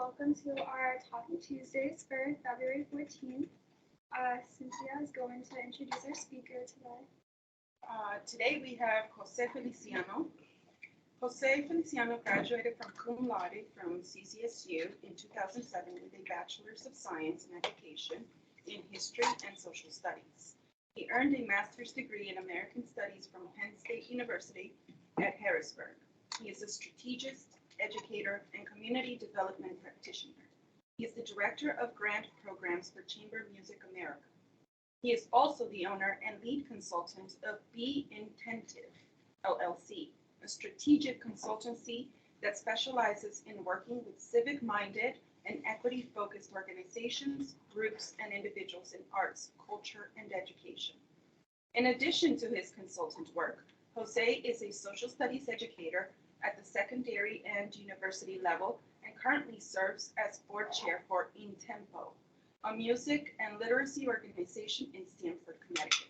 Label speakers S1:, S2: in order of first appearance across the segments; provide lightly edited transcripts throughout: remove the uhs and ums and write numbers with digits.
S1: welcome to our Talking Tuesdays for February 14th. Cynthia is going to introduce our speaker today.
S2: Today we have Jose Feliciano. Jose Feliciano graduated from cum laude from CCSU in 2007 with a Bachelor's of Science in Education in History and Social Studies. He earned a master's degree in American Studies from Penn State University at Harrisburg. He is a strategist, educator, and community development practitioner. He is the director of grant programs for Chamber Music America. He is also the owner and lead consultant of Intentive, LLC, a strategic consultancy that specializes in working with civic-minded and equity-focused organizations, groups, and individuals in arts, culture, and education. In addition to his consultant work, Jose is a social studies educator at the secondary and university level and currently serves as board chair for INTEMPO, a music and literacy organization in Stamford, Connecticut.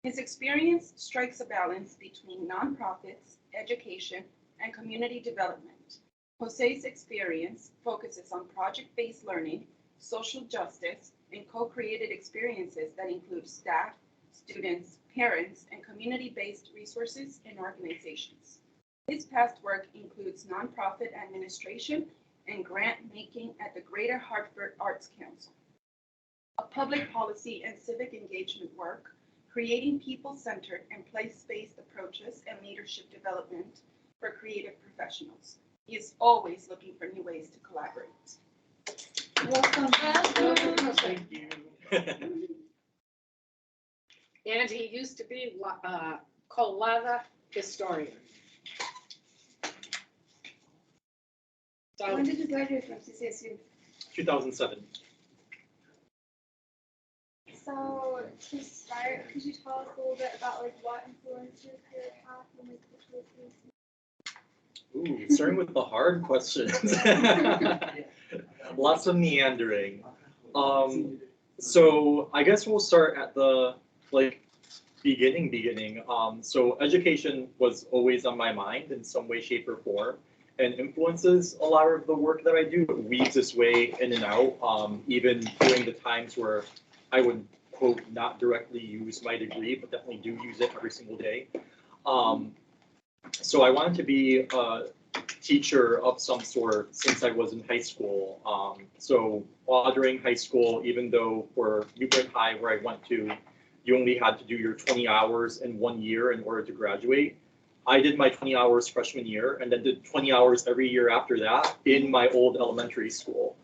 S2: His experience strikes a balance between nonprofits, education, and community development. Jose's experience focuses on project-based learning, social justice, and co-created experiences that include staff, students, parents, and community-based resources and organizations. His past work includes nonprofit administration and grant making at the Greater Hartford Arts Council, a public policy and civic engagement work, creating people-centered and place-based approaches and leadership development for creative professionals. He is always looking for new ways to collaborate.
S3: Welcome. Thank you. And he used to be Colada historian. So,
S1: When did you graduate from CCSU?
S4: 2007.
S1: So to start, could you tell us a little bit about what influenced your career path and which was
S4: Ooh, starting with the hard questions. Lots of meandering. So I guess we'll start at the beginning. So education was always on my mind in some way, shape, or form, and influences a lot of the work that I do. It weaves its way in and out, even during the times where I would, quote, not directly use my degree, but definitely do use it every single day. So I wanted to be a teacher of some sort since I was in high school. So while during high school, even though for Newport High, where I went to, you only had to do your 20 hours in 1 year in order to graduate. I did my 20 hours freshman year and then did 20 hours every year after that in my old elementary school.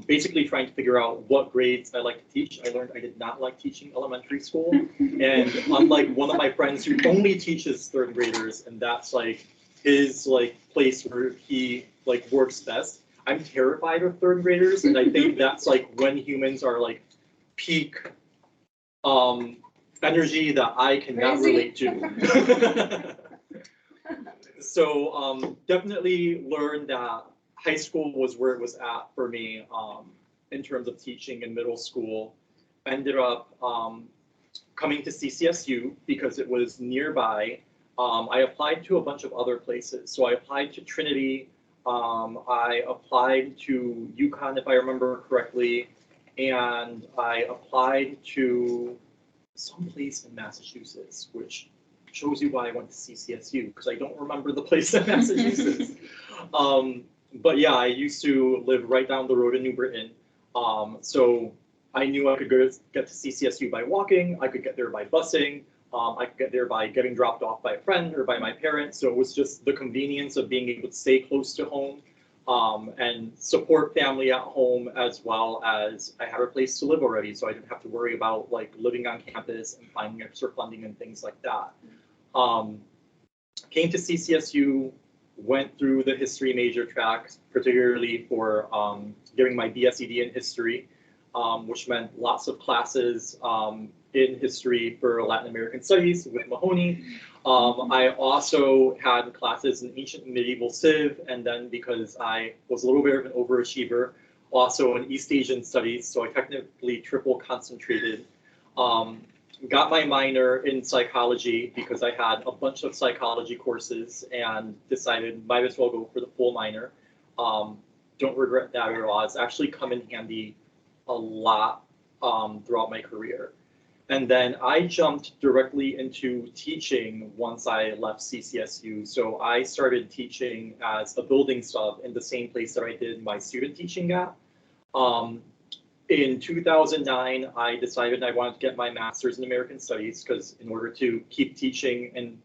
S4: Basically trying to figure out what grades I like to teach. I learned I did not like teaching elementary school. And unlike one of my friends who only teaches third graders, and that's his place where he works best, I'm terrified of third graders. And I think that's when humans are peak energy that I cannot relate to. So definitely learned that high school was where it was at for me in terms of teaching in middle school. Ended up coming to CCSU because it was nearby. I applied to a bunch of other places. So I applied to Trinity. I applied to UConn, if I remember correctly. And I applied to some place in Massachusetts, which shows you why I went to CCSU, because I don't remember the place in Massachusetts. But yeah, I used to live right down the road in New Britain. So I knew I could get to CCSU by walking, I could get there by busing, I could get there by getting dropped off by a friend or by my parents. So it was just the convenience of being able to stay close to home and support family at home, as well as I had a place to live already. So I didn't have to worry about living on campus and finding extra funding and things like that. Came to CCSU, went through the history major track, particularly for getting my BSED in history, which meant lots of classes in history for Latin American studies with Mahoney. I also had classes in ancient and medieval civ, and then because I was a little bit of an overachiever, also in East Asian studies, so I technically triple concentrated. Got my minor in psychology because I had a bunch of psychology courses and decided might as well go for the full minor. don't regret that at all. It's actually come in handy a lot throughout my career. And then I jumped directly into teaching once I left CCSU. So I started teaching as a building sub in the same place that I did my student teaching at. In 2009, I decided I wanted to get my master's in American Studies because in order to keep teaching and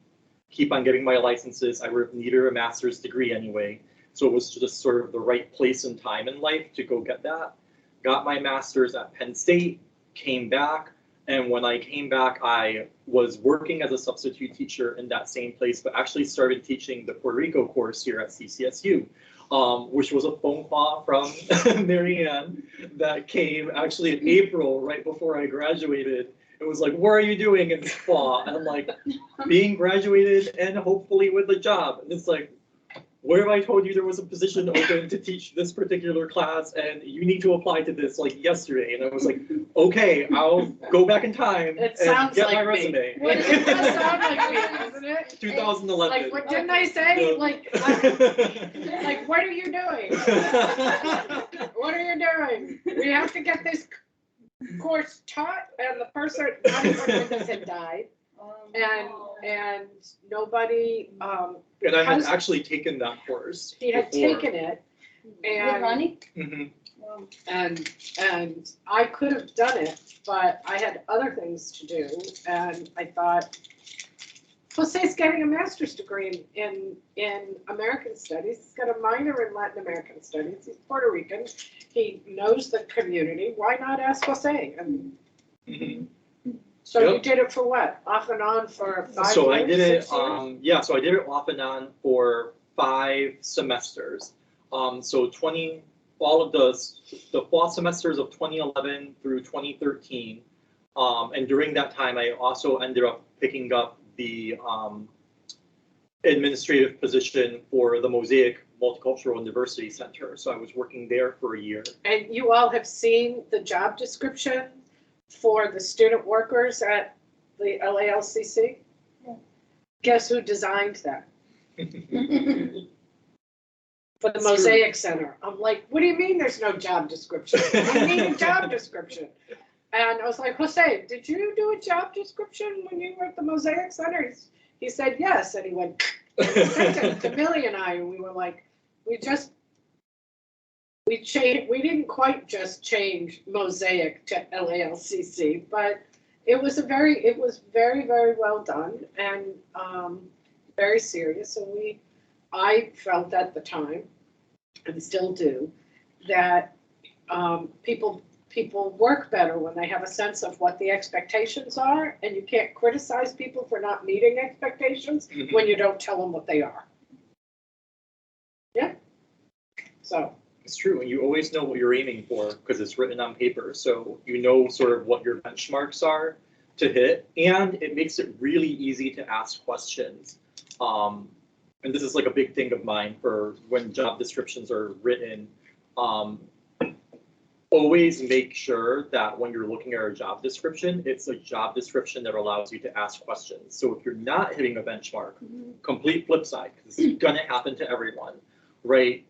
S4: keep on getting my licenses, I would have needed a master's degree anyway. So it was just sort of the right place and time in life to go get that. Got my master's at Penn State, came back, and when I came back, I was working as a substitute teacher in that same place, but actually started teaching the Puerto Rico course here at CCSU, which was a phone call from Marianne that came actually in April, right before I graduated. It was like, what are you doing in fall? And I'm like, being graduated and hopefully with a job. And it's like, where have I told you there was a position open to teach this particular class and you need to apply to this like yesterday? And I was like, okay, I'll go back in time
S3: It
S4: and
S3: sounds
S4: get
S3: like
S4: my
S3: me.
S4: resume.
S3: It does sound like me, doesn't it?
S4: 2011.
S3: Like, what didn't I say?
S4: No.
S3: Like, what are you doing? What are you doing? We have to get this course taught, and the person, not even Windows had died, and nobody,
S4: And I had
S3: because
S4: actually taken that course.
S3: he had
S4: before.
S3: taken it,
S5: With
S3: and,
S5: Ronnie?
S4: Mhm.
S3: and I could have done it, but I had other things to do, and I thought, Jose's getting a master's degree in American Studies. He's got a minor in Latin American Studies. He's Puerto Rican. He knows the community. Why not ask Jose? And
S4: Mhm.
S3: so you
S4: Yep.
S3: did it for what? Off and on for 5 years?
S4: So I did it,
S3: 6 years?
S4: yeah, so I did it off and on for 5 semesters. So all of the fall semesters of 2011 through 2013. And during that time, I also ended up picking up the administrative position for the Mosaic Multicultural and Diversity Center. So I was working there for a year.
S3: And you all have seen the job description for the student workers at the LALCC?
S5: Yeah.
S3: Guess who designed that? For the
S4: That's
S3: Mosaic Center. I'm like, what do you mean there's no job description? I need a job description. And I was like, Jose, did you do a job description when you were at the Mosaic Center? He said, yes. And he went, and he sent it to Millie and I, and we were like, we didn't quite just change Mosaic to LALCC, but it was very, very well done and very serious. And I felt at the time, and still do, that people work better when they have a sense of what the expectations are, and you can't criticize people for not meeting expectations when you don't tell them what they are. Yeah. So.
S4: It's true, and you always know what you're aiming for because it's written on paper. So you know sort of what your benchmarks are to hit, and it makes it really easy to ask questions. And this is like a big thing of mine for when job descriptions are written. Always make sure that when you're looking at a job description, it's a job description that allows you to ask questions. So if you're not hitting a benchmark, complete flip side, because it's gonna happen to everyone, right?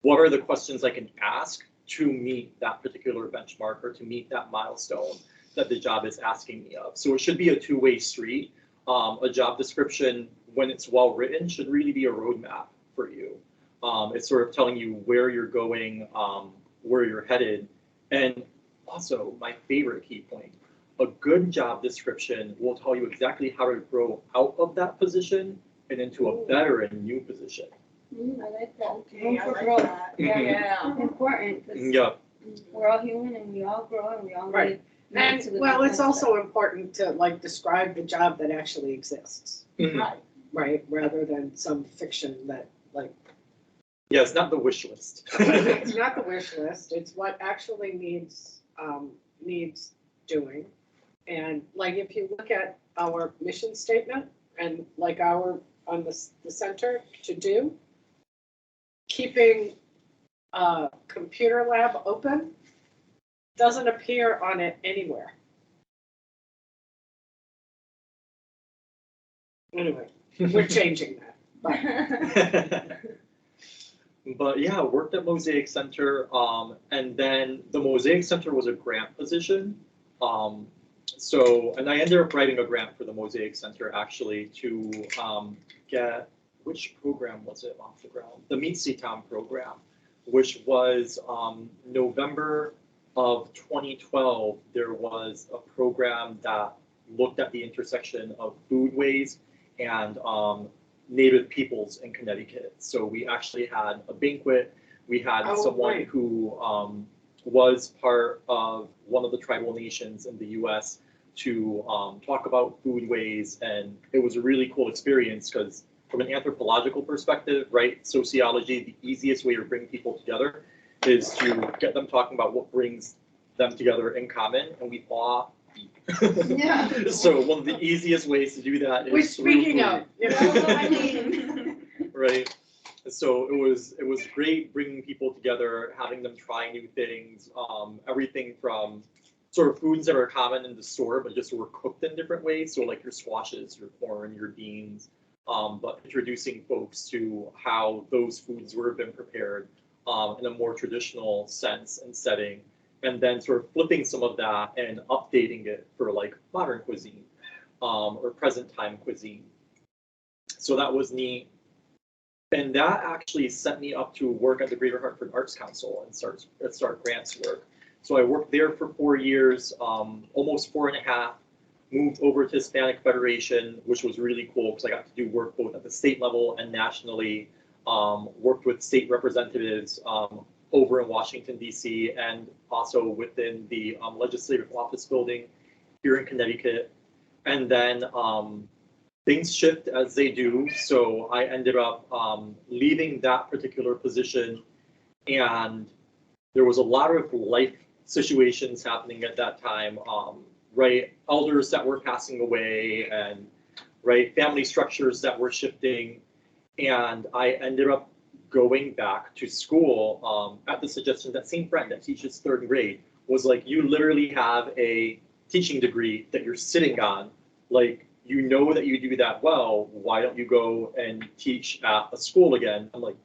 S4: What are the questions I can ask to meet that particular benchmark or to meet that milestone that the job is asking me of? So it should be a two-way street. A job description, when it's well written, should really be a roadmap for you. It's sort of telling you where you're going, where you're headed. And also, my favorite key point, a good job description will tell you exactly how to grow out of that position and into a better and new position.
S5: I like that.
S2: Okay,
S5: Room
S2: I
S5: for
S2: like
S5: growth.
S2: that.
S5: Yeah,
S2: Yeah.
S5: It's important, because
S4: Yeah.
S5: we're all human and we all grow and we all
S3: Right.
S5: need
S3: And,
S5: to the
S3: well,
S5: next
S3: it's also important to like describe the job that actually exists,
S4: Mhm.
S2: Right.
S3: right? Rather than some fiction that like,
S4: Yeah, it's not the wish list.
S3: it's not the wish list, it's what actually needs doing. And like, if you look at our mission statement and like on the center to do, keeping a computer lab open doesn't appear on it anywhere. Anyway, we're changing that. But
S4: But yeah, worked at Mosaic Center, and then the Mosaic Center was a grant position. And I ended up writing a grant for the Mosaic Center actually to get, which program was it off the ground? The Meet Town program, which was November of 2012. There was a program that looked at the intersection of foodways and Native peoples in Connecticut. So we actually had a banquet. We had someone
S3: right.
S4: who was part of one of the tribal nations in the US to talk about foodways. And it was a really cool experience because from an anthropological perspective, right, sociology, the easiest way to bring people together is to get them talking about what brings them together in common, and we all eat.
S5: Yeah.
S4: So one of the easiest ways to do that is
S3: Which speaking of, you
S5: know.
S4: right? So it was great bringing people together, having them try new things, everything from sort of foods that are common in the store, but just were cooked in different ways. So like your squashes, your corn, your beans, but introducing folks to how those foods would have been prepared in a more traditional sense and setting, and then sort of flipping some of that and updating it for like modern cuisine or present time cuisine. So that was neat. And that actually set me up to work at the Greater Hartford Arts Council and start grants work. So I worked there for 4 years, almost 4.5, moved over to Hispanic Federation, which was really cool because I got to do work both at the state level and nationally, worked with state representatives over in Washington, D.C., and also within the legislative office building here in Connecticut. And then things shift as they do. So I ended up leaving that particular position, and there was a lot of life situations happening at that time, right? Elders that were passing away and right family structures that were shifting. And I ended up going back to school at the suggestion that same friend that teaches 3rd grade was like, you literally have a teaching degree that you're sitting on. Like, you know that you do that well, why don't you go and teach at a school again? I'm like,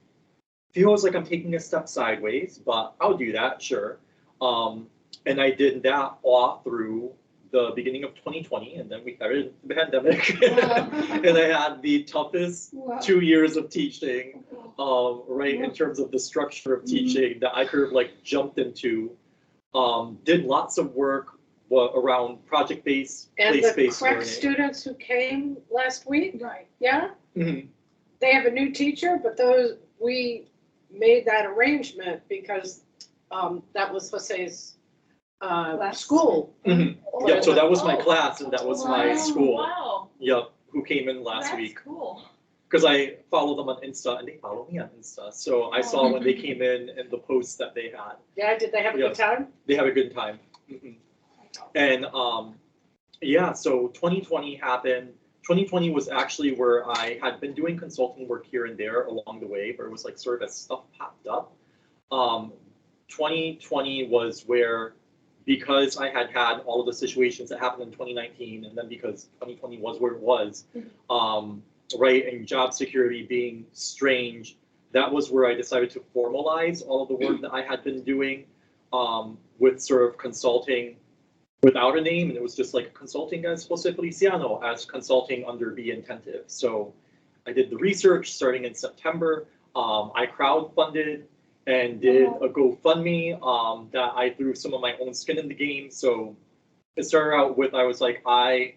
S4: feels like I'm taking a step sideways, but I'll do that, sure. And I did that all through the beginning of 2020, and then we started the pandemic.
S5: Wow.
S4: And I had the toughest
S5: Wow.
S4: 2 years of teaching, right, in terms of the structure of teaching that I could have like jumped into. Did lots of work around project-based,
S3: And the
S4: place-based
S3: correct
S4: learning.
S3: students who came last week,
S5: Right.
S3: yeah,
S4: Mhm.
S3: they have a new teacher, but we made that arrangement because that was Jose's
S5: Class.
S3: school.
S4: Mhm.
S5: Oh.
S4: Yeah, so that was my class and that was my
S5: Wow.
S4: school.
S6: Wow,
S4: Yep, who came in last
S6: that's
S4: week.
S6: cool.
S4: Because I follow them on Insta and they follow me on Insta. So I saw when they came in and the posts that they had.
S3: Yeah, did they have a
S4: Yeah.
S3: good time?
S4: They have a good time. Mhm. And yeah, so 2020 happened. 2020 was actually where I had been doing consulting work here and there along the way, but it was like sort of as stuff popped up. 2020 was where, because I had had all of the situations that happened in 2019, and then because 2020 was where it was, right, and job security being strange, that was where I decided to formalize all of the work that I had been doing with sort of consulting without a name, and it was just like consulting as Jose Feliciano, as consulting under Be Intentive. So I did the research starting in September. I crowdfunded and did a GoFundMe that I threw some of my own skin in the game. So it started out with, I was like, I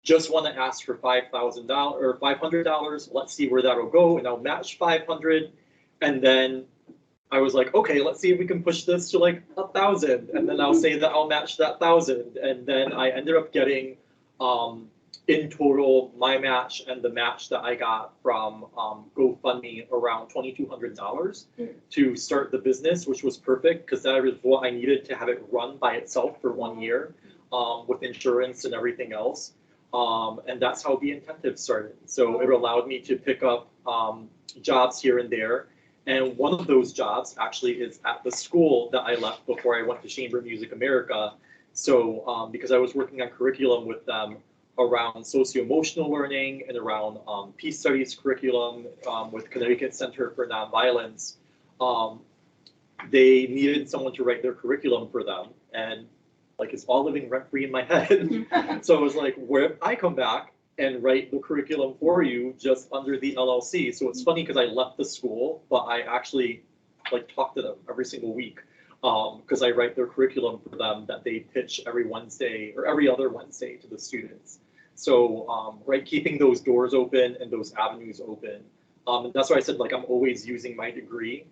S4: just want to ask for $5,000 or $500. Let's see where that'll go, and I'll match 500. And then I was like, okay, let's see if we can push this to like 1,000, and then I'll say that I'll match that 1,000. And then I ended up getting in total my match and the match that I got from GoFundMe around $2,200 to start the business, which was perfect because that is what I needed to have it run by itself for 1 year with insurance and everything else. And that's how Be Intentive started. So it allowed me to pick up jobs here and there. And one of those jobs actually is at the school that I left before I went to Chamber Music America. So because I was working on curriculum with them around socio-emotional learning and around peace studies curriculum with Connecticut Center for Nonviolence, they needed someone to write their curriculum for them, and like it's all living rent free in my head. So it was like, where if I come back and write the curriculum for you just under the LLC? So it's funny because I left the school, but I actually like talk to them every single week because I write their curriculum for them that they pitch every Wednesday or every other Wednesday to the students. So right, keeping those doors open and those avenues open. And that's why I said like I'm always using my degree,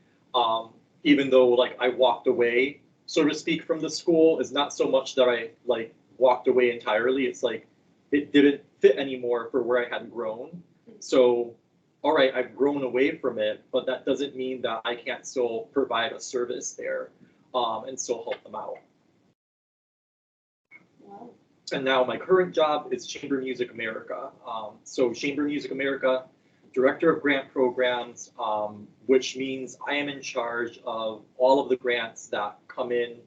S4: even though like I walked away, so to speak, from the school. Is not so much that I like walked away entirely. It's like it didn't fit anymore for where I had grown. So all right, I've grown away from it, but that doesn't mean that I can't still provide a service there and still help them out.
S5: Wow.
S4: And now my current job is Chamber Music America. So Chamber Music America, Director of Grant Programs, which means I am in charge of all of the grants that come in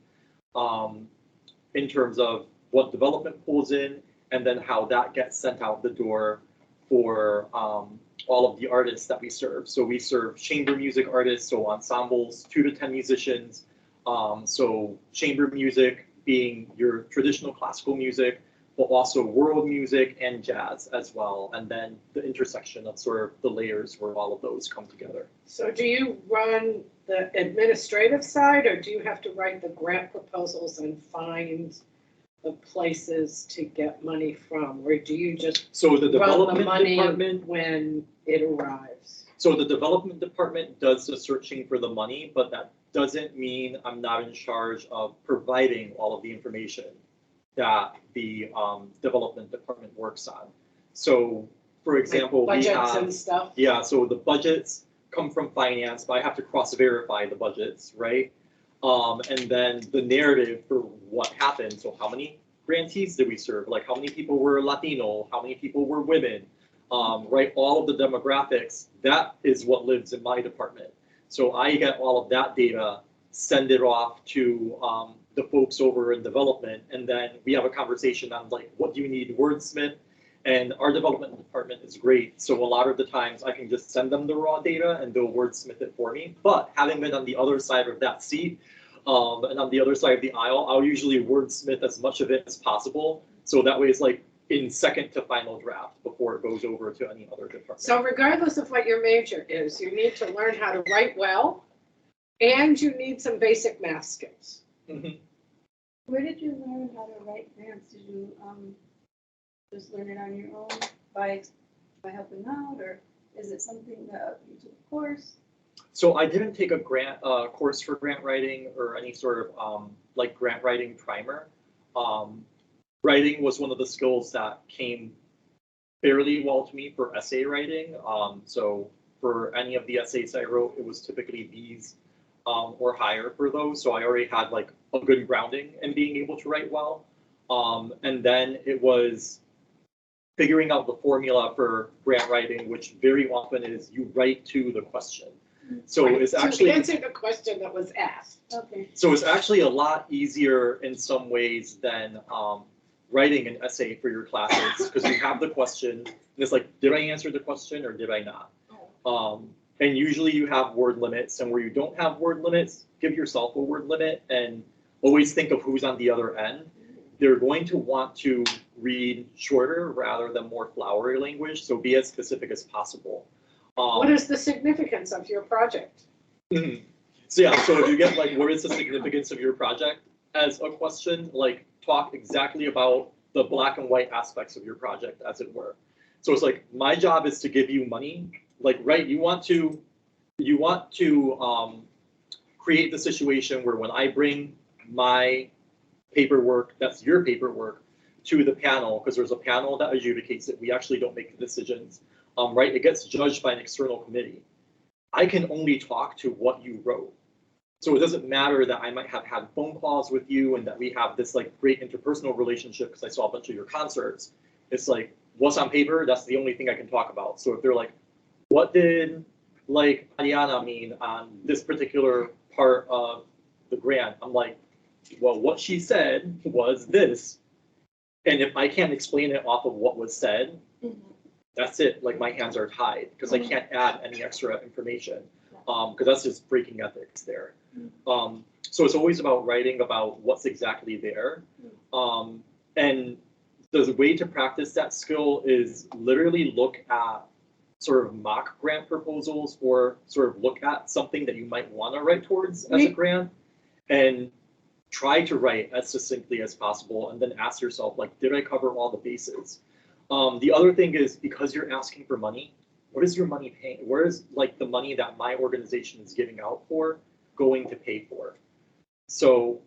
S4: terms of what development pulls in, and then how that gets sent out the door for all of the artists that we serve. So we serve chamber music artists, so ensembles, 2 to 10 musicians. So chamber music being your traditional classical music, but also world music and jazz as well. And then the intersection of sort of the layers where all of those come together.
S3: So do you run the administrative side, or do you have to write the grant proposals and find the places to get money from, or do you just
S4: So the
S3: run the
S4: development
S3: money
S4: department,
S3: when it arrives?
S4: so the development department does the searching for the money, but that doesn't mean I'm not in charge of providing all of the information that the development department works on. So for example, we
S3: Budgets
S4: have,
S3: and stuff?
S4: yeah, so the budgets come from finance, but I have to cross-verify the budgets, right? And then the narrative for what happened. So how many grantees did we serve? Like how many people were Latino? How many people were women? Right, all of the demographics, that is what lives in my department. So I get all of that data, send it off to the folks over in development, and then we have a conversation on like, what do you need wordsmith? And our development department is great. So a lot of the times I can just send them the raw data and they'll wordsmith it for me. But having been on the other side of that seat and on the other side of the aisle, I'll usually wordsmith as much of it as possible. So that way it's like in second to final draft before it goes over to any other department.
S3: So regardless of what your major is, you need to learn how to write well, and you need some basic math skills.
S5: Where did you learn how to write grants? Did you just learn it on your own by helping out, or is it something that you took a course?
S4: So I didn't take a grant course for grant writing or any sort of like grant writing primer. Writing was one of the skills that came fairly well to me for essay writing. So for any of the essays I wrote, it was typically B's or higher for those. So I already had like a good grounding in being able to write well. And then it was figuring out the formula for grant writing, which very often is you write to the question. So it's actually
S3: To answer the question that was asked.
S5: Okay.
S4: So it's actually a lot easier in some ways than writing an essay for your classes, because you have the question, and it's like, did I answer the question or did I not? And usually you have word limits, and where you don't have word limits, give yourself a word limit and always think of who's on the other end. They're going to want to read shorter rather than more flowery language, so be as specific as possible.
S3: What is the significance of your project?
S4: So yeah, so if you get like, what is the significance of your project as a question, like talk exactly about the black and white aspects of your project, as it were. So it's like, my job is to give you money, like, right, you want to create the situation where when I bring my paperwork, that's your paperwork, to the panel, because there's a panel that adjudicates it, we actually don't make the decisions, right, it gets judged by an external committee. I can only talk to what you wrote. So it doesn't matter that I might have had phone calls with you and that we have this like great interpersonal relationship because I saw a bunch of your concerts. It's like, what's on paper, that's the only thing I can talk about. So if they're like, what did like Ariana mean on this particular part of the grant? I'm like, well, what she said was this. And if I can't explain it off of what was said, that's it. Like, my hands are tied because I can't add any extra information. because that's just breaking ethics there. So it's always about writing about what's exactly there. And the way to practice that skill is literally look at sort of mock grant proposals or sort of look at something that you might want to write towards as a grant and try to write as succinctly as possible and then ask yourself, like, did I cover all the bases? The other thing is, because you're asking for money, what is your money paying? Where is like the money that my organization is giving out for going to pay for? So,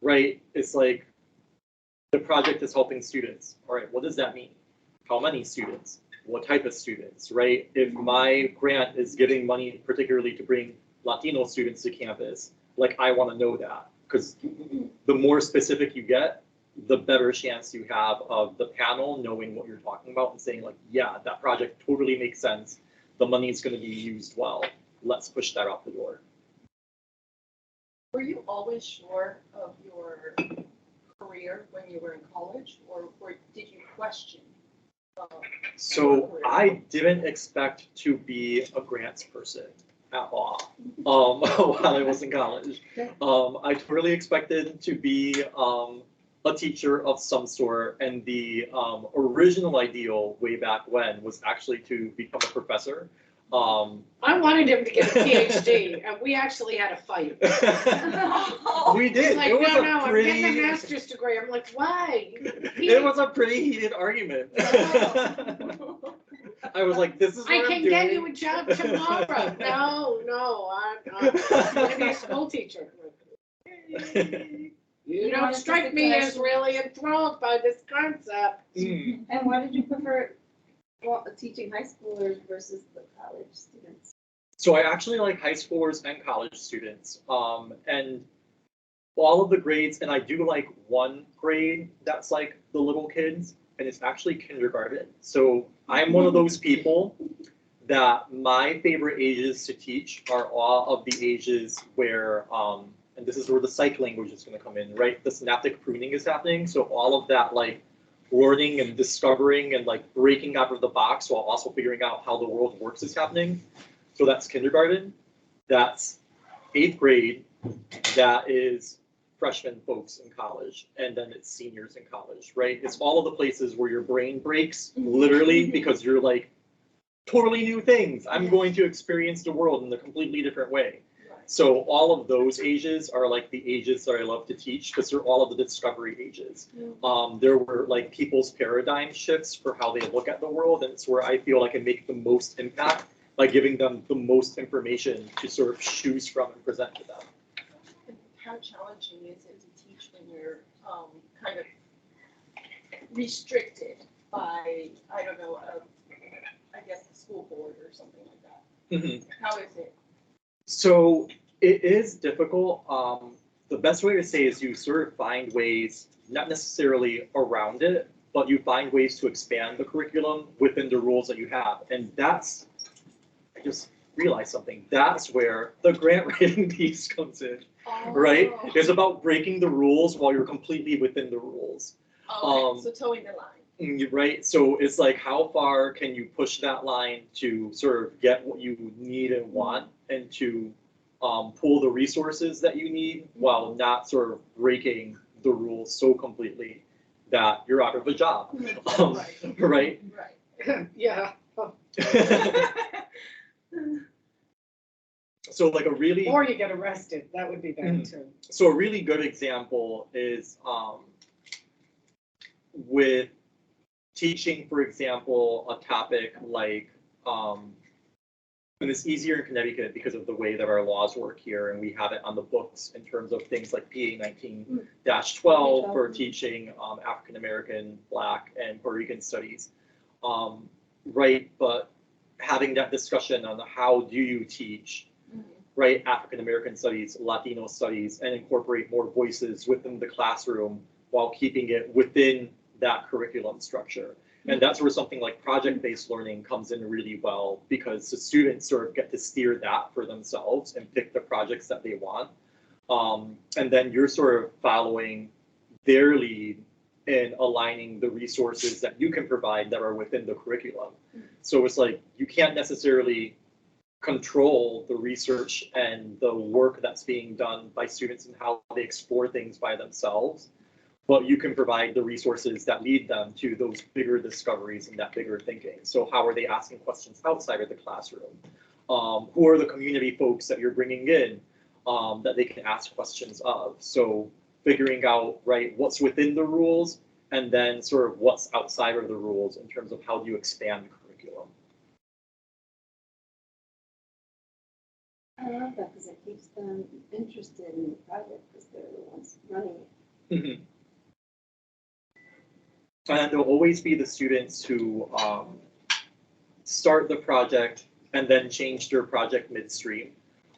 S4: right, it's like the project is helping students. All right, what does that mean? How many students? What type of students, right? If my grant is giving money particularly to bring Latino students to campus, like I want to know that, because the more specific you get, the better chance you have of the panel knowing what you're talking about and saying like, yeah, that project totally makes sense. The money is going to be used well. Let's push that out the door.
S6: Were you always sure of your career when you were in college, or did you question?
S4: So I didn't expect to be a grants person at all while I was in college. I totally expected to be a teacher of some sort, and the original ideal way back when was actually to become a professor.
S3: I wanted him to get a PhD, and we actually had a fight.
S4: We did.
S3: He's like,
S4: It was
S3: no,
S4: a
S3: I'm
S4: pretty,
S3: getting a master's degree. I'm like, why?
S4: it was a pretty heated argument. I was like, this is what
S3: I
S4: I'm
S3: can
S4: doing.
S3: get you a job tomorrow. No, I'm going to be a school teacher. You don't strike me as really enthralled by this concept.
S4: Mm.
S5: And why did you prefer teaching high schoolers versus the college students?
S4: So I actually like high schoolers and college students, and all of the grades, and I do like one grade that's like the little kids, and it's actually kindergarten. So I'm one of those people that my favorite ages to teach are all of the ages where, and this is where the psych language is going to come in, right? The synaptic pruning is happening. So all of that like learning and discovering and like breaking out of the box while also figuring out how the world works is happening. So that's kindergarten. That's 8th grade. That is freshman folks in college. And then it's seniors in college, right? It's all of the places where your brain breaks, literally, because you're like, totally new things. I'm going to experience the world in a completely different way. So all of those ages are like the ages that I love to teach because they're all of the discovery ages. There were like people's paradigm shifts for how they look at the world, and it's where I feel I can make the most impact by giving them the most information to sort of choose from and present to them.
S6: How challenging is it to teach when you're kind of restricted by, I don't know, I guess the school board or something like that?
S4: Mm-hmm.
S6: How is it?
S4: So it is difficult. The best way to say is you sort of find ways, not necessarily around it, but you find ways to expand the curriculum within the rules that you have. And that's, I just realized something, that's where the grant writing piece comes in, right? It's about breaking the rules while you're completely within the rules.
S6: Okay, so towing the line.
S4: Right, so it's like how far can you push that line to sort of get what you need and want and to pull the resources that you need while not sort of breaking the rules so completely that you're out of a job, right?
S6: Right.
S3: Yeah.
S4: So like a really,
S3: Or you get arrested. That would be bad too.
S4: so a really good example is with teaching, for example, a topic like, and it's easier in Connecticut because of the way that our laws work here, and we have it on the books in terms of things like PA 19-12 for teaching African American, Black, and Puerto Rican studies, right? But having that discussion on how do you teach, right, African American studies, Latino studies, and incorporate more voices within the classroom while keeping it within that curriculum structure. And that's where something like project-based learning comes in really well, because the students sort of get to steer that for themselves and pick the projects that they want. And then you're sort of following their lead and aligning the resources that you can provide that are within the curriculum. So it's like, you can't necessarily control the research and the work that's being done by students and how they explore things by themselves, but you can provide the resources that lead them to those bigger discoveries and that bigger thinking. So how are they asking questions outside of the classroom? Who are the community folks that you're bringing in that they can ask questions of? So figuring out, right, what's within the rules and then sort of what's outside of the rules in terms of how do you expand the curriculum.
S5: I love that because it keeps them interested in the project because they're the ones running it.
S4: Mm-hmm. And there'll always be the students who start the project and then change their project midstream.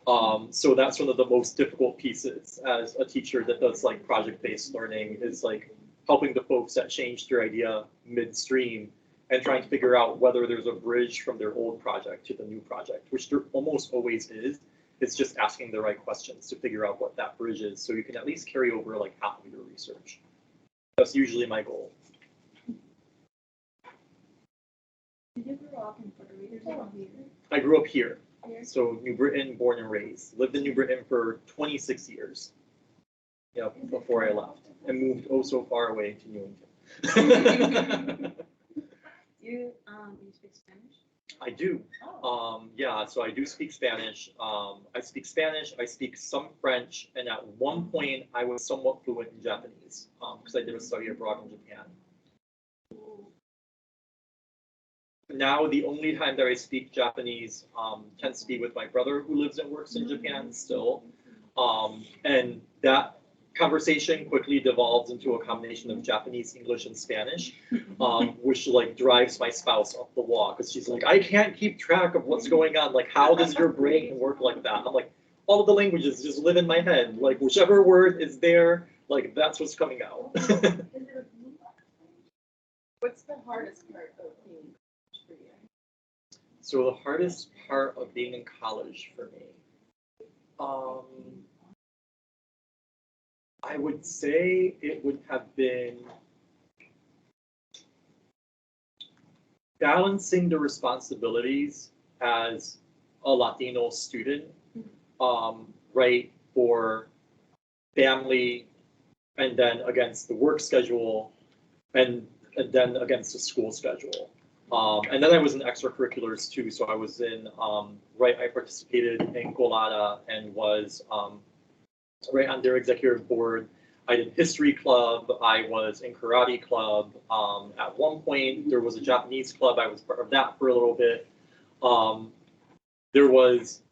S4: So that's one of the most difficult pieces as a teacher that does like project-based learning, is like helping the folks that change their idea midstream and trying to figure out whether there's a bridge from their old project to the new project, which there almost always is. It's just asking the right questions to figure out what that bridge is, so you can at least carry over like half of your research. That's usually my goal.
S5: Did you grow up in Puerto Rico or here?
S4: I grew up here,
S5: Here?
S4: so New Britain, born and raised. Lived in New Britain for 26 years. Yeah, before I left, and moved oh so far away to Newington.
S5: You speak Spanish?
S4: I do. Yeah, so I do speak Spanish. I speak Spanish, I speak some French, and at one point I was somewhat fluent in Japanese because I did a study abroad in Japan. Now the only time that I speak Japanese tends to be with my brother who lives and works in Japan still. And that conversation quickly devolves into a combination of Japanese, English, and Spanish, which like drives my spouse up the wall because she's like, I can't keep track of what's going on. Like, how does your brain work like that? I'm like, all of the languages just live in my head. Like, whichever word is there, like that's what's coming out.
S6: What's the hardest part of being for you?
S4: So the hardest part of being in college for me, I would say it would have been balancing the responsibilities as a Latino student, right, for family, and then against the work schedule, and then against the school schedule. And then I was in extracurriculars too, so I was in, I participated in Colada and was right on their executive board. I did history club, I was in karate club. At one point, there was a Japanese club, I was part of that for a little bit. There was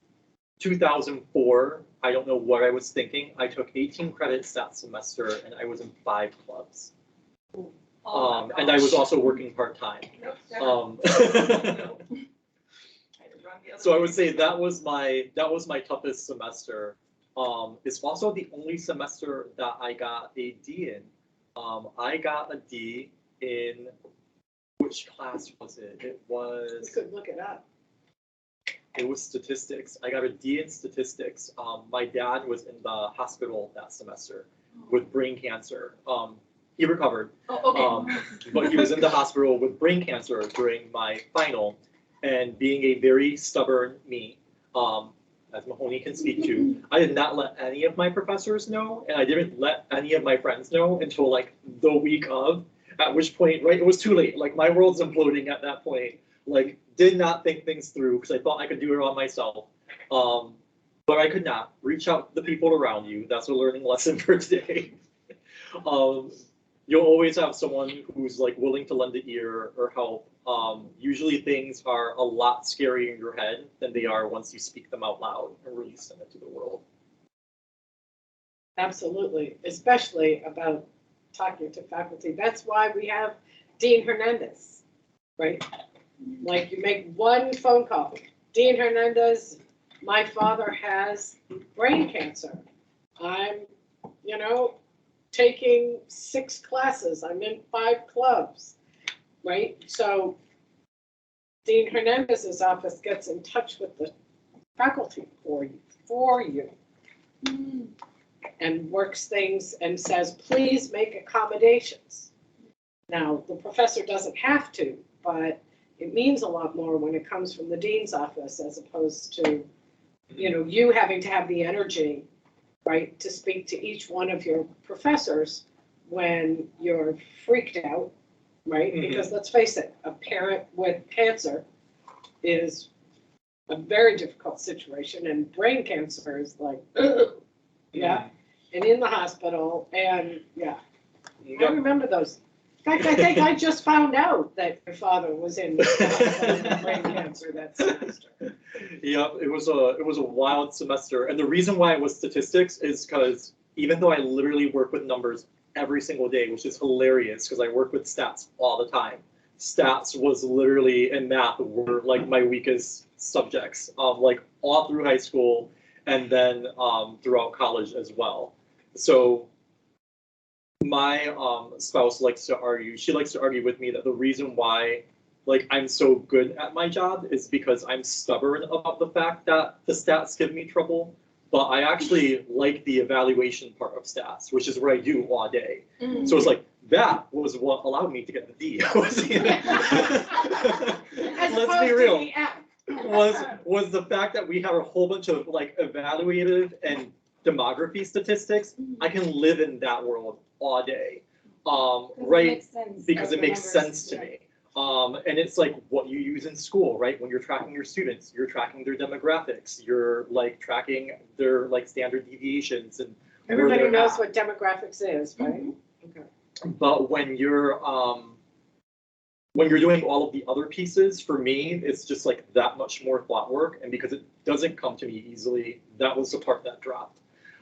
S4: 2004, I don't know what I was thinking. I took 18 credits that semester and I was in 5 clubs. And I was also working part-time. So I would say that was my toughest semester. It's also the only semester that I got a D in. I got a D in, which class was it? It was.
S3: You could look it up.
S4: It was statistics. I got a D in statistics. My dad was in the hospital that semester with brain cancer. He recovered.
S6: Oh, okay.
S4: But he was in the hospital with brain cancer during my final, and being a very stubborn me, as Mahoney can speak to, I did not let any of my professors know, and I didn't let any of my friends know until like the week of, at which point, right, it was too late. Like my world's imploding at that point. Like, did not think things through because I thought I could do it all myself. But I could not. Reach out to the people around you. That's a learning lesson for today. You'll always have someone who's like willing to lend an ear or help. Usually things are a lot scarier in your head than they are once you speak them out loud and release them into the world.
S3: Absolutely, especially about talking to faculty. That's why we have Dean Hernandez, right? Like you make one phone call. Dean Hernandez, my father has brain cancer. I'm, taking 6 classes. I'm in 5 clubs, right? So Dean Hernandez's office gets in touch with the faculty for you, and works things and says, please make accommodations. Now, the professor doesn't have to, but it means a lot more when it comes from the dean's office as opposed to, you know, you having to have the energy, right, to speak to each one of your professors when you're freaked out, right?
S4: Mhm.
S3: Because let's face it, a parent with cancer is a very difficult situation, and brain cancer is like, ugh, yeah, and in the hospital, and yeah, I
S4: Yep.
S3: remember those. In fact, I think I just found out that your father was in the hospital with brain cancer that semester.
S4: Yeah, it was a wild semester, and the reason why it was statistics is because even though I literally work with numbers every single day, which is hilarious because I work with stats all the time. Stats was literally in math were like my weakest subjects, like all through high school and then throughout college as well. So my spouse likes to argue. She likes to argue with me that the reason why like I'm so good at my job is because I'm stubborn about the fact that the stats give me trouble. But I actually like the evaluation part of stats, which is what I do all day. So it's like that was what allowed me to get the D.
S3: As
S4: Let's be real. Was the fact that we have a whole bunch of like evaluative and demography statistics. I can live in that world all day, right? Because it makes sense to me. And it's like what you use in school, right? When you're tracking your students, you're tracking their demographics, you're like tracking their like standard deviations and
S3: Everybody knows what demographics is, right? Okay.
S4: But when you're doing all of the other pieces, for me, it's just like that much more thought work. And because it doesn't come to me easily, that was the part that dropped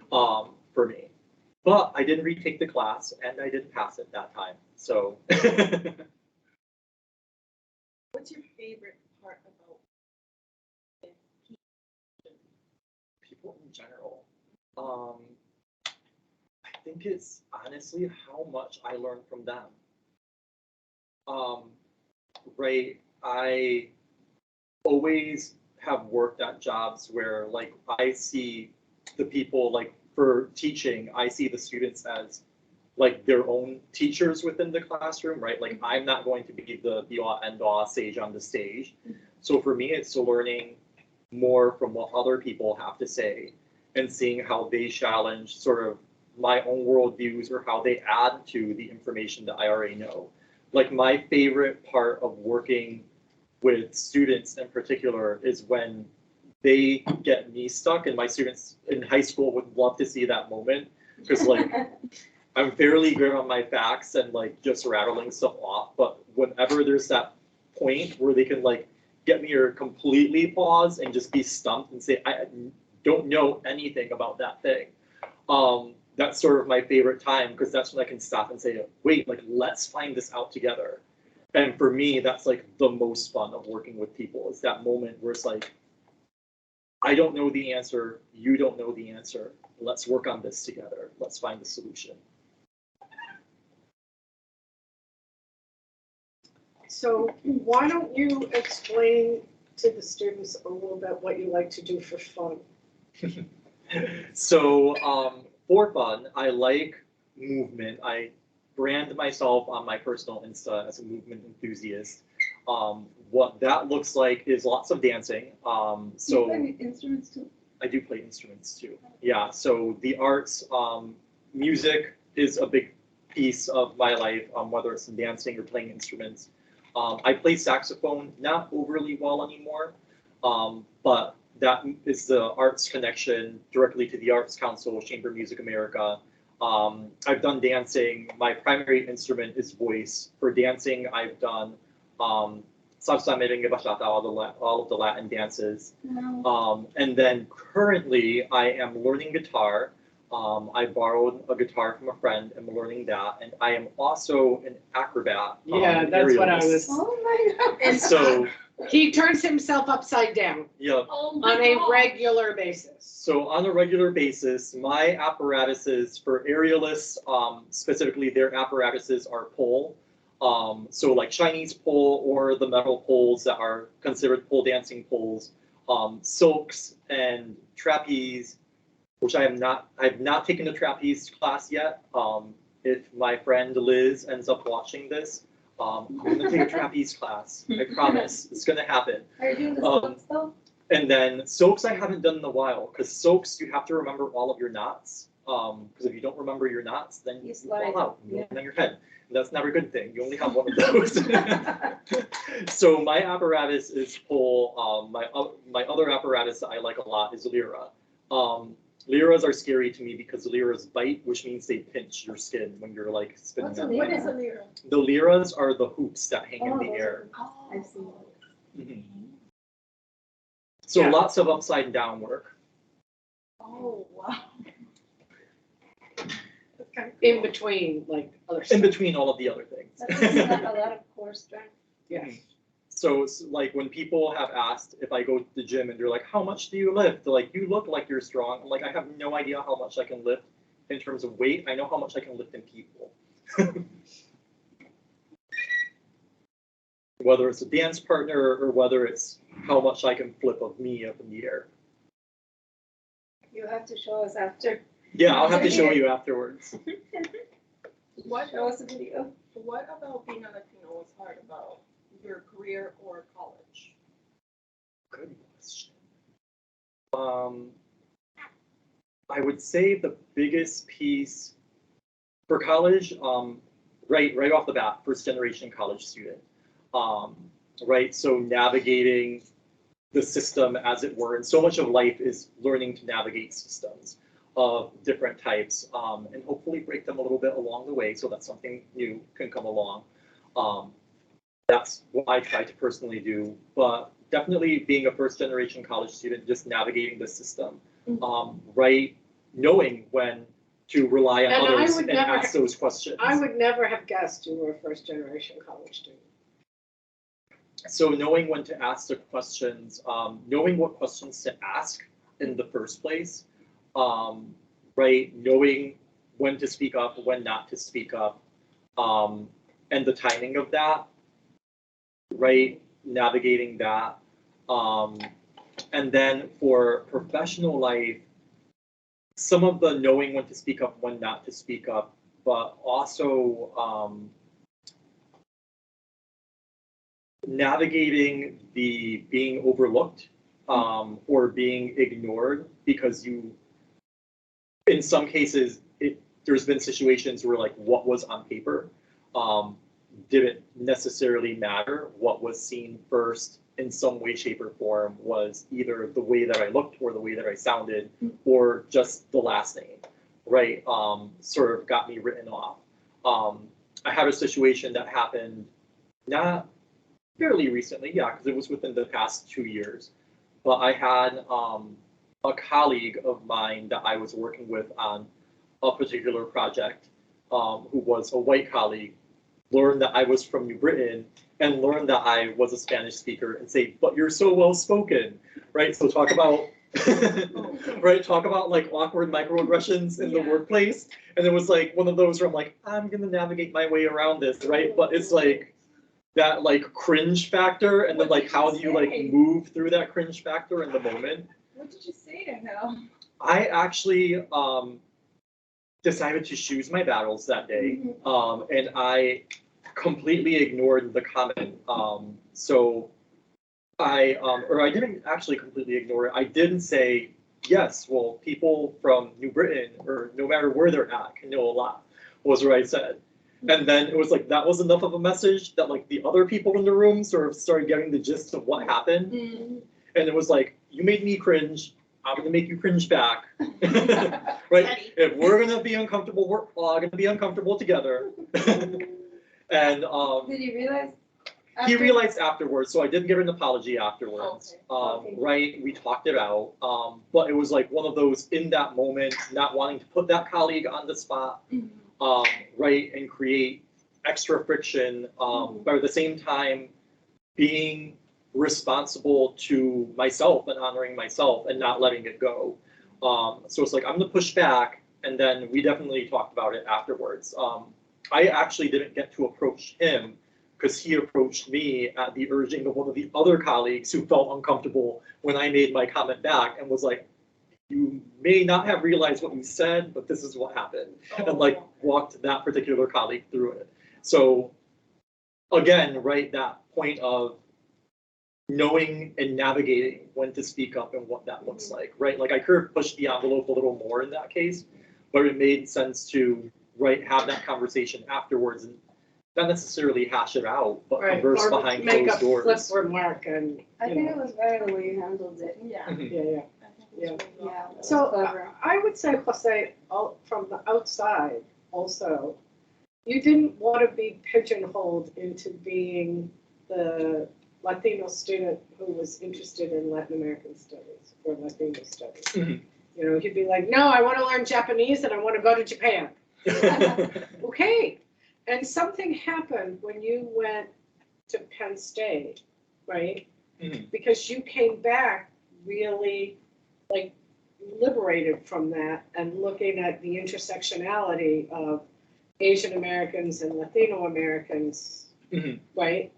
S4: for me. But I did retake the class and I did pass it that time. So
S6: What's your favorite part about
S4: people in general, I think it's honestly how much I learn from them. Right, I always have worked at jobs where like I see the people like for teaching, I see the students as like their own teachers within the classroom, right? Like I'm not going to be the be all end all sage on the stage. So for me, it's learning more from what other people have to say and seeing how they challenge sort of my own worldviews or how they add to the information that I already know. Like my favorite part of working with students in particular is when they get me stuck, and my students in high school would love to see that moment because like I'm fairly good on my facts and like just rattling stuff off, but whenever there's that point where they can like get me or completely pause and just be stumped and say, I don't know anything about that thing. That's sort of my favorite time because that's when I can stop and say, wait, like let's find this out together. And for me, that's like the most fun of working with people is that moment where it's like, I don't know the answer, you don't know the answer. Let's work on this together. Let's find the solution.
S3: So why don't you explain to the students a little bit what you like to do for fun?
S4: So for fun, I like movement. I brand myself on my personal Insta as a movement enthusiast. What that looks like is lots of dancing. So
S5: you play instruments too?
S4: I do play instruments too. Yeah, so the arts, music is a big piece of my life, whether it's in dancing or playing instruments. I play saxophone, not overly well anymore, but that is the arts connection directly to the Arts Council, Chamber Music America. I've done dancing. My primary instrument is voice. For dancing, I've done salsa, merengue, bachata, all of the Latin dances.
S5: No.
S4: And then currently, I am learning guitar. I borrowed a guitar from a friend and I'm learning that. And I am also an acrobat.
S3: Yeah,
S4: an
S3: that's what I
S4: aerialist.
S3: was.
S5: Oh my God.
S4: And so,
S3: He turns himself upside down
S4: yeah.
S6: Oh my
S3: on a
S6: gosh.
S3: regular basis.
S4: So on a regular basis, my apparatuses for aerialists, specifically their apparatuses are pole. So like Chinese pole or the metal poles that are considered pole dancing poles, silks and trapeze, which I've not taken a trapeze class yet. If my friend Liz ends up watching this, I'm gonna take a trapeze class. I promise, it's gonna happen.
S5: Are you doing the
S4: Um,
S5: stunts though?
S4: And then soaks I haven't done in a while, because soaks you have to remember all of your knots. Because if you don't remember your knots, then
S5: You
S4: you
S5: slide,
S4: fall out, you
S5: yeah.
S4: land on your head. And that's never a good thing. You only have one of those. So my apparatus is pole. My other apparatus that I like a lot is lyra. Lyras are scary to me because lyras bite, which means they pinch your skin when you're like spinning
S5: What's a
S4: them.
S5: lyra?
S6: What is a lyra?
S4: The lyras are the hoops that hang in
S5: Oh,
S4: the
S5: those
S4: air.
S6: Oh.
S5: I've seen those.
S4: Mhm. So
S3: Yeah.
S4: lots of upside down work.
S6: Oh, wow. That's kind of
S3: In between, like, other
S4: In
S3: stuff.
S4: between all of the other things.
S5: That takes a lot of core strength.
S3: Yes.
S4: So it's like when people have asked if I go to the gym and they're like, how much do you lift? They're like, you look like you're strong. I'm like, I have no idea how much I can lift in terms of weight. I know how much I can lift in people. Whether it's a dance partner or whether it's how much I can flip of me up in the air.
S5: You have to show us after.
S4: Yeah, I'll have to show you afterwards.
S6: What,
S5: Show us a video.
S6: what about being a Latino was hard about your career or college?
S4: Good question. I would say the biggest piece for college, right off the bat, first generation college student, right? So navigating the system as it were, and so much of life is learning to navigate systems of different types, and hopefully break them a little bit along the way so that something new can come along. That's what I try to personally do, but definitely being a first generation college student, just navigating the system, right? Knowing when to rely on
S3: And I
S4: others
S3: would
S4: and
S3: never
S4: ask those questions.
S3: I would never have guessed you were a first generation college student.
S4: So knowing when to ask the questions, knowing what questions to ask in the first place, right? Knowing when to speak up, when not to speak up, and the timing of that, right? Navigating that. And then for professional life, some of the knowing when to speak up, when not to speak up, but also navigating the being overlooked or being ignored because you, in some cases, there's been situations where like what was on paper didn't necessarily matter. What was seen first in some way, shape, or form was either the way that I looked or the way that I sounded or just the last name, right? Sort of got me written off. I had a situation that happened not fairly recently, yeah, because it was within the past 2 years. But I had a colleague of mine that I was working with on a particular project, who was a white colleague, learned that I was from New Britain and learned that I was a Spanish speaker and say, but you're so well spoken, right? So talk about, right? Talk about like awkward microaggressions in the workplace. And it was like one of those where I'm like, I'm gonna navigate my way around this, right? But it's like that like cringe factor, and then like how do you like move through that cringe factor in the moment?
S6: What did you say to him?
S4: I actually decided to choose my battles that day, and I completely ignored the comment. So or I didn't actually completely ignore it. I didn't say, yes, well, people from New Britain, or no matter where they're at, can know a lot, was what I said. And then it was like, that was enough of a message that like the other people in the room sort of started getting the gist of what happened. And it was like, you made me cringe, I'm gonna make you cringe back. Right? If we're gonna be uncomfortable, we're all gonna be uncomfortable together. And
S5: Did you realize?
S4: he
S5: after?
S4: realized afterwards, so I did get an apology afterwards.
S5: Okay.
S4: Right, we talked it out. But it was like one of those in that moment, not wanting to put that colleague on the spot, right, and create extra friction, but at the same time being responsible to myself and honoring myself and not letting it go. So it's like, I'm gonna push back, and then we definitely talked about it afterwards. I actually didn't get to approach him because he approached me at the urging of one of the other colleagues who felt uncomfortable when I made my comment back and was like, you may not have realized what you said, but this is what happened. And like walked that particular colleague through it. So again, right, that point of knowing and navigating when to speak up and what that looks like, right? Like I could have pushed the envelope a little more in that case, but it made sense to, right, have that conversation afterwards and not necessarily hash it out, but
S3: Right,
S4: converse
S3: or
S4: behind
S3: make
S4: closed
S3: a flip
S4: doors.
S3: remark and,
S5: I
S3: you
S5: think
S3: know.
S5: it was better the way you handled it.
S6: Yeah.
S4: Mhm.
S3: Yeah, yeah.
S6: I think it was really well.
S5: Yeah. that was
S3: So
S5: clever.
S3: I would say, Jose, from the outside also, you didn't want to be pigeonholed into being the Latino student who was interested in Latin American studies or Latino studies.
S4: Mhm.
S3: You know, he'd be like, no, I want to learn Japanese and I want to go to Japan. Okay. And something happened when you went to Penn State, right?
S4: Mhm.
S3: Because you came back really like liberated from that and looking at the intersectionality of Asian Americans and Latino Americans,
S4: Mhm.
S3: right?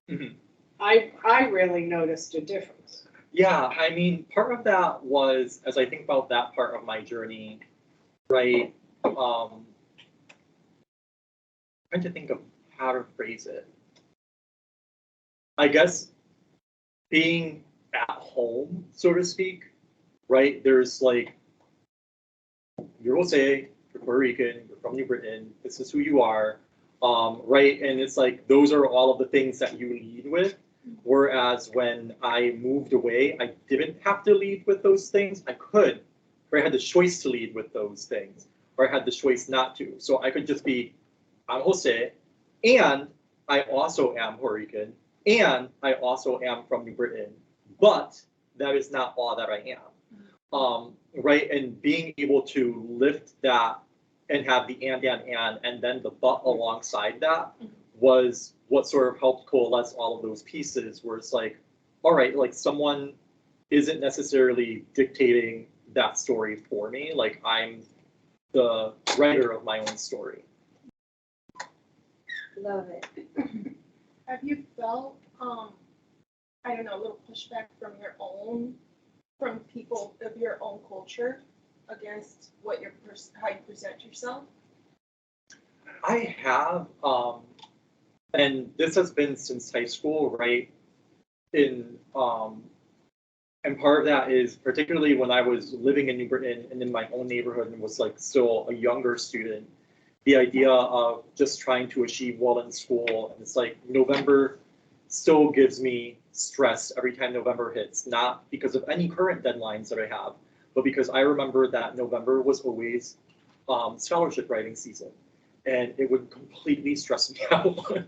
S4: Mhm.
S3: I really noticed a difference.
S4: Yeah, I mean, part of that was, as I think about that part of my journey, right, trying to think of how to phrase it. I guess being at home, so to speak, right, there's like, you're Jose, you're Puerto Rican, you're from New Britain, this is who you are, right, and it's like, those are all of the things that you lead with. Whereas when I moved away, I didn't have to lead with those things. I could, or I had the choice to lead with those things, or I had the choice not to. So I could just be, I'm Jose, and I also am Puerto Rican, and I also am from New Britain, but that is not all that I am. Right, and being able to lift that and have the and then the but alongside that was what sort of helped coalesce all of those pieces where it's like, all right, like someone isn't necessarily dictating that story for me. Like I'm the writer of my own story.
S5: Love it.
S6: Have you felt, I don't know, a little pushback from people of your own culture against what how you present yourself?
S4: I have, and this has been since high school, right? And part of that is particularly when I was living in New Britain and in my own neighborhood and was like still a younger student, the idea of just trying to achieve well in school. And it's like November still gives me stress every time November hits, not because of any current deadlines that I have, but because I remember that November was always scholarship writing season. And it would completely stress me out.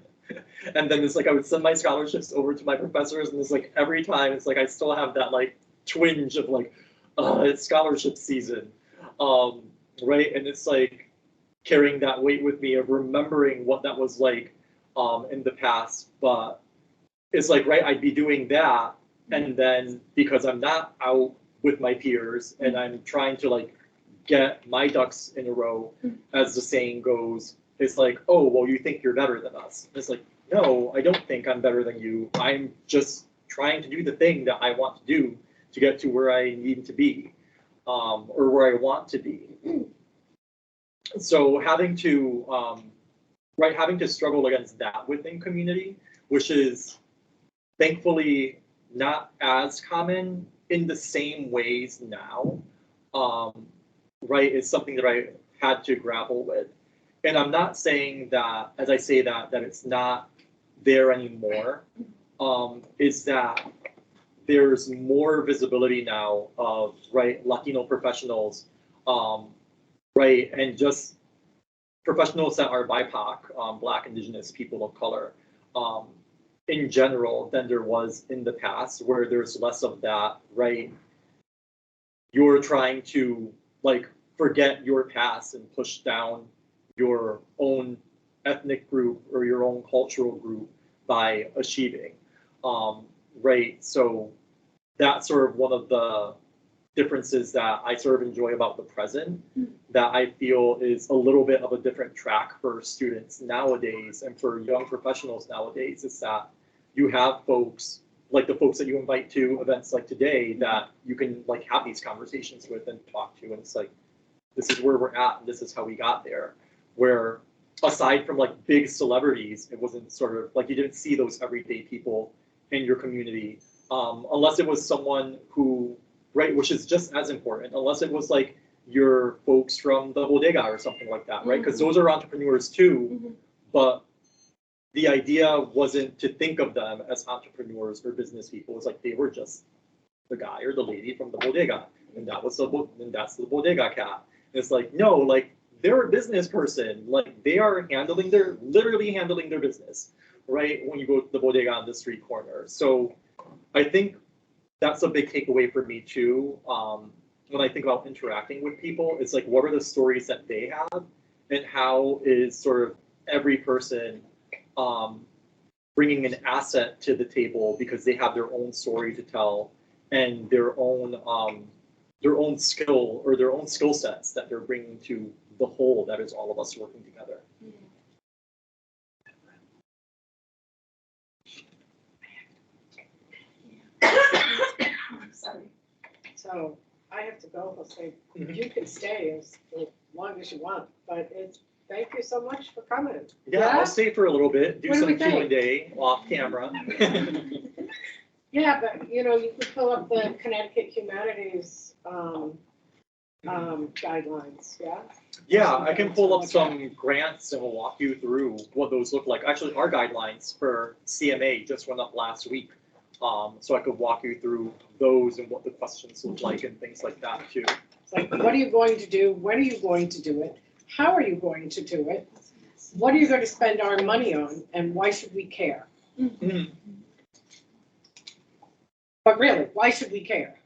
S4: And then it's like I would send my scholarships over to my professors, and it's like every time it's like I still have that like twinge of like, it's scholarship season, right? And it's like carrying that weight with me of remembering what that was like in the past. But it's like, right, I'd be doing that, and then because I'm not out with my peers and I'm trying to like get my ducks in a row, as the saying goes, it's like, oh, well, you think you're better than us. It's like, no, I don't think I'm better than you. I'm just trying to do the thing that I want to do to get to where I need to be, or where I want to be. So having to, having to struggle against that within community, which is thankfully not as common in the same ways now, right, is something that I had to grapple with. And I'm not saying that, as I say that it's not there anymore, is that there's more visibility now of, right, Latino professionals, right, and just professionals that are BIPOC, Black, Indigenous, people of color, in general than there was in the past, where there's less of that, right? You're trying to like forget your past and push down your own ethnic group or your own cultural group by achieving, right? So that's sort of one of the differences that I sort of enjoy about the present, that I feel is a little bit of a different track for students nowadays and for young professionals nowadays, is that you have folks like the folks that you invite to events like today that you can like have these conversations with and talk to, and it's like, this is where we're at and this is how we got there. Where aside from like big celebrities, it wasn't sort of like you didn't see those everyday people in your community, unless it was someone who, right, which is just as important, unless it was like your folks from the bodega or something like that, right? Because those are entrepreneurs too, but the idea wasn't to think of them as entrepreneurs or business people. It's like they were just the guy or the lady from the bodega, and that's the bodega cat. And it's like, no, like they're a business person. Like they are literally handling their business, right? When you go to the bodega on the street corner. So I think that's a big takeaway for me too. When I think about interacting with people, it's like, what are the stories that they have, and how is sort of every person bringing an asset to the table because they have their own story to tell and their own skill or their own skill sets that they're bringing to the whole that is all of us working together.
S5: Sorry.
S3: So I have to go, Jose. You can stay as long as you want, but thank you so much for coming.
S4: Yeah, I'll stay for a little bit, do
S3: What do
S4: some
S3: we think?
S4: Q&A off camera.
S3: Yeah, but you know, you could pull up the Connecticut Humanities guidelines, yeah?
S4: Yeah, I can pull up some grants and we'll walk you through what those look like. Actually, our guidelines for CMA just went up last week. So I could walk you through those and what the questions look like and things like that too.
S3: It's like, what are you going to do? When are you going to do it? How are you going to do it? What are you going to spend our money on? And why should we care? But really, why should we care?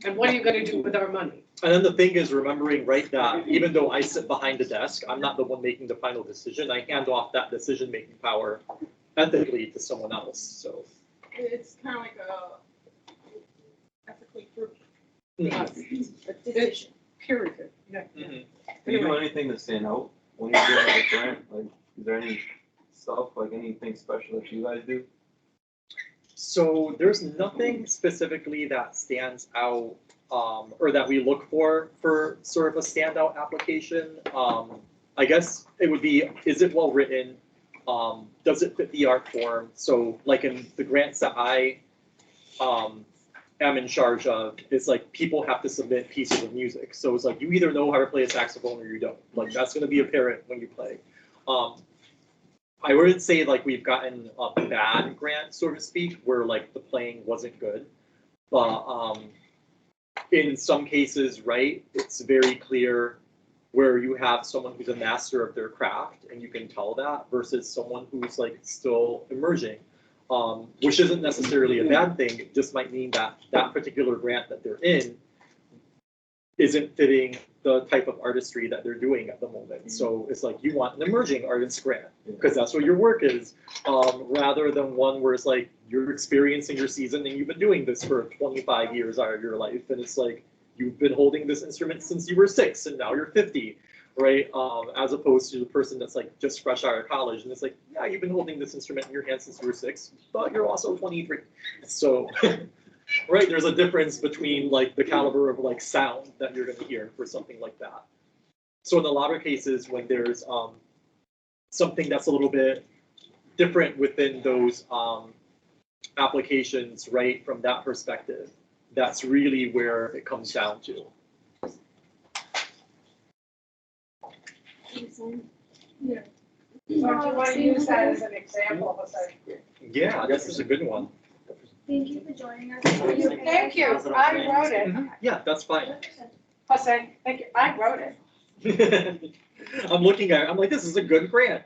S3: And what are you going to do with our money?
S4: And then the thing is remembering, right, that even though I sit behind the desk, I'm not the one making the final decision. I hand off that decision-making power ethically to someone else, so.
S6: It's kind of like ethically proof.
S3: A decision, period. Yeah.
S4: Mhm.
S7: Do you do anything to stand out when you're doing a grant? Like, is there any stuff, like anything special that you guys do?
S4: So there's nothing specifically that stands out, or that we look for sort of a standout application. I guess it would be, is it well written? Does it fit the art form? So like in the grants that I am in charge of, it's like people have to submit pieces of music. So it's like you either know how to play a saxophone or you don't. Like that's gonna be apparent when you play. I wouldn't say like we've gotten a bad grant, so to speak, where like the playing wasn't good. But in some cases, right, it's very clear where you have someone who's a master of their craft and you can tell that versus someone who's like still emerging, which isn't necessarily a bad thing. It just might mean that that particular grant that they're in isn't fitting the type of artistry that they're doing at the moment. So it's like you want an emerging artist grant because that's what your work is, rather than one where it's like you're experiencing your season and you've been doing this for 25 years out of your life, and it's like you've been holding this instrument since you were 6 and now you're 50, right? As opposed to the person that's like just fresh out of college and it's like, yeah, you've been holding this instrument in your hand since you were 6, but you're also 23. So, right, there's a difference between like the caliber of like sound that you're gonna hear for something like that. So in a lot of cases when there's something that's a little bit different within those applications, right, from that perspective, that's really where it comes down to.
S5: Yeah.
S3: So do you want to use that as an example, Jose?
S4: Yeah, this is a good one.
S1: Thank you for joining us.
S3: Thank you, I wrote it.
S4: Yeah, that's fine.
S3: Jose, thank you, I wrote it.
S4: I'm looking at it, I'm like, this is a good grant.